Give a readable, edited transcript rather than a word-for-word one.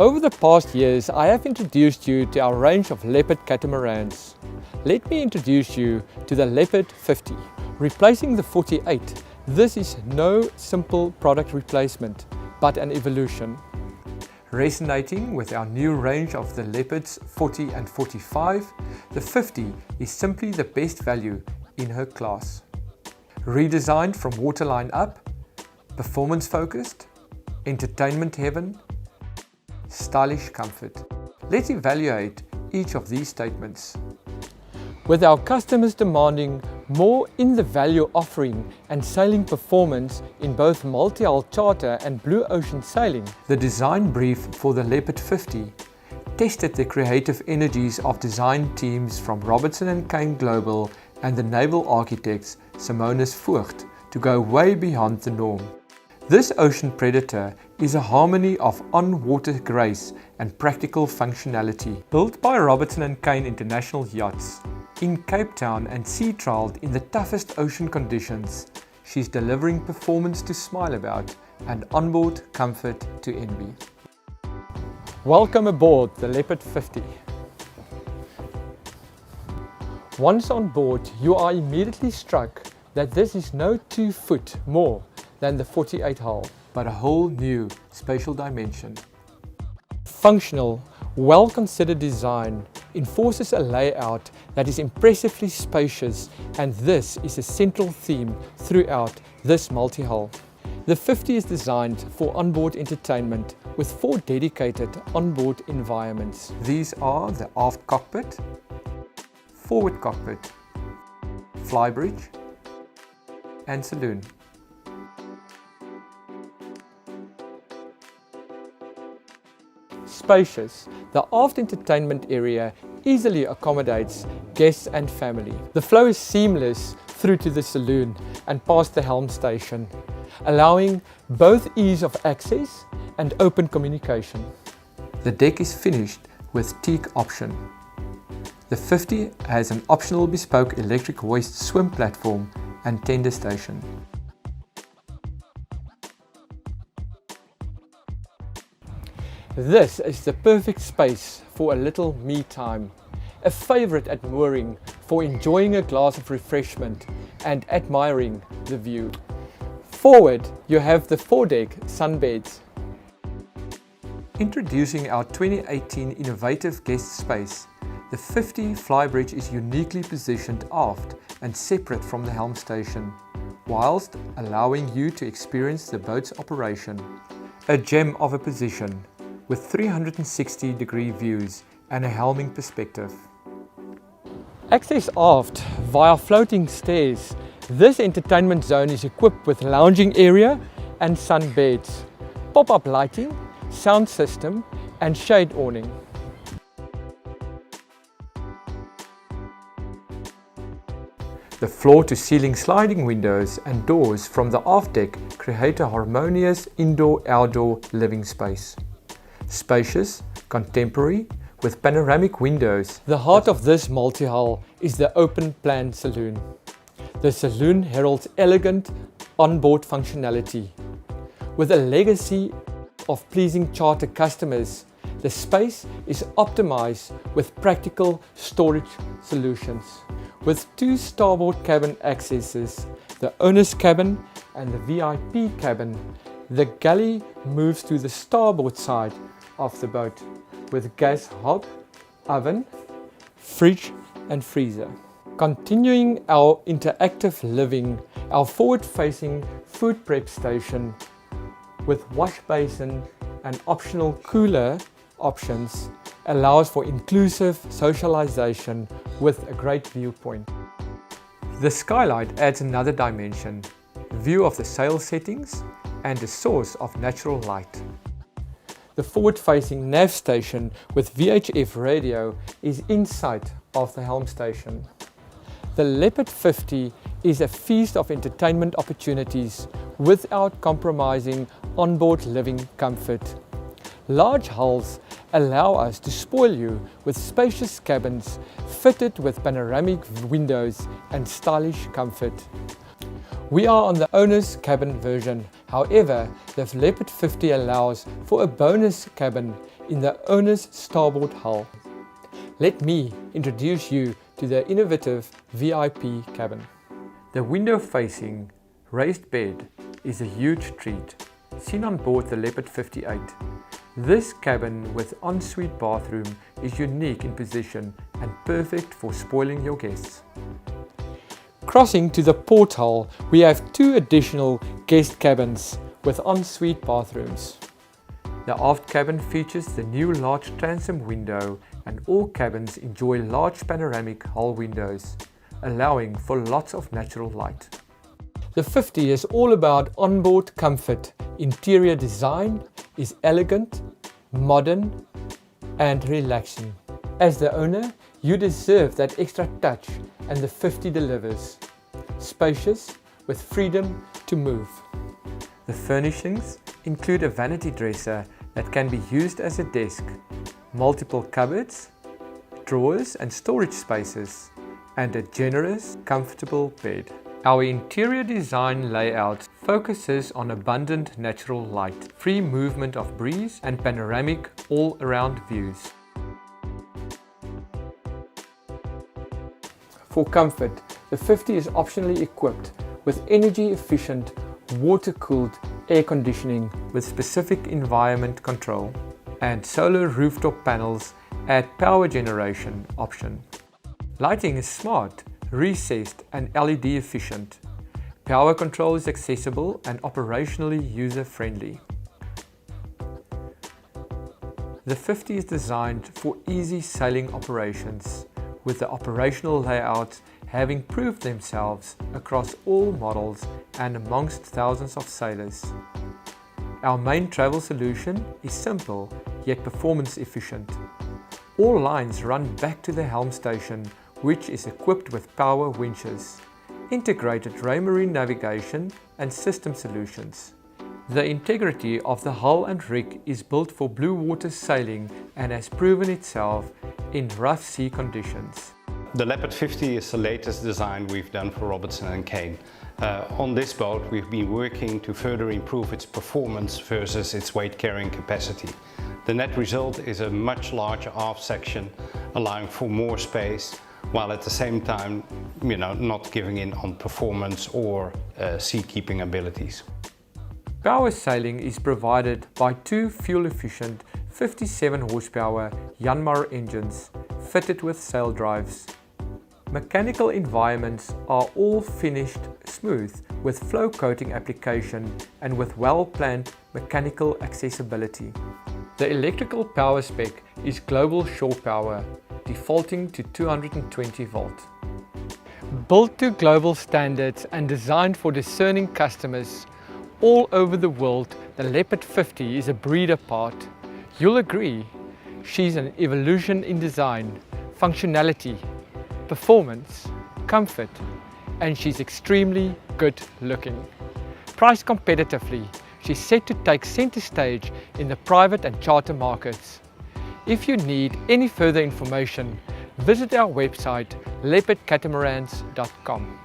Over the past years, I have introduced you to our range of Leopard Catamarans. Let me introduce you to the Leopard 50. Replacing the 48, this is no simple product replacement, but an evolution. Resonating with our new range of the Leopards 40 and 45, the 50 is simply the best value in her class. Redesigned from waterline up, performance focused, entertainment heaven, stylish comfort. Let's evaluate each of these statements. With our customers demanding more in the value offering and sailing performance in both multi-hull charter and blue ocean sailing, the design brief for the Leopard 50 tested the creative energies of design teams from Robertson & Kane Global and the naval architects Simonis Voigt to go way beyond the norm. This ocean predator is a harmony of on-water grace and practical functionality. Built by Robertson & Kane International Yachts, in Cape Town and sea trialed in the toughest ocean conditions, she's delivering performance to smile about and onboard comfort to envy. Welcome aboard the Leopard 50. Once on board, you are immediately struck that this is no 2 foot more than the 48 hull, but a whole new spatial dimension. Functional, well-considered design enforces a layout that is impressively spacious, and this is a central theme throughout this multi-hull. The 50 is designed for onboard entertainment with 4 dedicated onboard environments. These are the aft cockpit, forward cockpit, flybridge, and saloon. Spacious, the aft entertainment area easily accommodates guests and family. The flow is seamless through to the saloon and past the helm station, allowing both ease of access and open communication. The deck is finished with teak option. The 50 has an optional bespoke electric hoist swim platform and tender station. This is the perfect space for a little me time, a favorite at mooring for enjoying a glass of refreshment and admiring the view. Forward, you have the foredeck sunbeds. Introducing our 2018 innovative guest space, the 50 flybridge is uniquely positioned aft and separate from the helm station, whilst allowing you to experience the boat's operation. A gem of a position, with 360-degree views and a helming perspective. Access aft via floating stairs, this entertainment zone is equipped with lounging area and sunbeds, pop-up lighting, sound system and shade awning. The floor-to-ceiling sliding windows and doors from the aft deck create a harmonious indoor-outdoor living space. Spacious, contemporary, with panoramic windows. The heart of this multi-hull is the open-plan saloon. The saloon heralds elegant onboard functionality. With a legacy of pleasing charter customers, the space is optimized with practical storage solutions. With 2 starboard cabin accesses, the owner's cabin and the VIP cabin, the galley moves to the starboard side of the boat with gas hob, oven, fridge and freezer. Continuing our interactive living, our forward-facing food prep station with wash basin and optional cooler options allows for inclusive socialization with a great viewpoint. The skylight adds another dimension, view of the sail settings and a source of natural light. The forward-facing nav station with VHF radio is in sight of the helm station. The Leopard 50 is a feast of entertainment opportunities without compromising onboard living comfort. Large hulls allow us to spoil you with spacious cabins fitted with panoramic windows and stylish comfort. We are on the owner's cabin version. However, the Leopard 50 allows for a bonus cabin in the owner's starboard hull. Let me introduce you to the innovative VIP cabin. The window-facing raised bed is a huge treat, seen on board the Leopard 58. This cabin with ensuite bathroom is unique in position and perfect for spoiling your guests. Crossing to the port hull, we have 2 additional guest cabins with ensuite bathrooms. The aft cabin features the new large transom window, and all cabins enjoy large panoramic hull windows, allowing for lots of natural light. The 50 is all about onboard comfort. Interior design is elegant, modern and relaxing. As the owner, you deserve that extra touch, and the 50 delivers. Spacious with freedom to move. The furnishings include a vanity dresser that can be used as a desk, multiple cupboards, drawers and storage spaces, and a generous, comfortable bed. Our interior design layout focuses on abundant natural light, free movement of breeze and panoramic all-around views. For comfort, the 50 is optionally equipped with energy-efficient, water-cooled air conditioning with specific environment control, and solar rooftop panels add power generation option. Lighting is smart, recessed and LED efficient. Power control is accessible and operationally user-friendly. The 50 is designed for easy sailing operations, with the operational layouts having proved themselves across all models and amongst thousands of sailors. Our main travel solution is simple yet performance efficient. All lines run back to the helm station, which is equipped with power winches, integrated Raymarine navigation and system solutions. The integrity of the hull and rig is built for blue water sailing and has proven itself in rough sea conditions. The Leopard 50 is the latest design we've done for Robertson & Kane. On this boat we've been working to further improve its performance versus its weight carrying capacity. The net result is a much larger aft section, allowing for more space, while at the same time, not giving in on performance or sea-keeping abilities. Power sailing is provided by 2 fuel-efficient 57 horsepower Yanmar engines fitted with sail drives. Mechanical environments are all finished smooth with flow coating application and with well-planned mechanical accessibility. The electrical power spec is global shore power, defaulting to 220 volt. Built to global standards and designed for discerning customers all over the world, the Leopard 50 is a breed apart. You'll agree, she's an evolution in design, functionality, performance, comfort, and she's extremely good looking. Priced competitively, she's set to take center stage in the private and charter markets. If you need any further information, visit our website leopardcatamarans.com.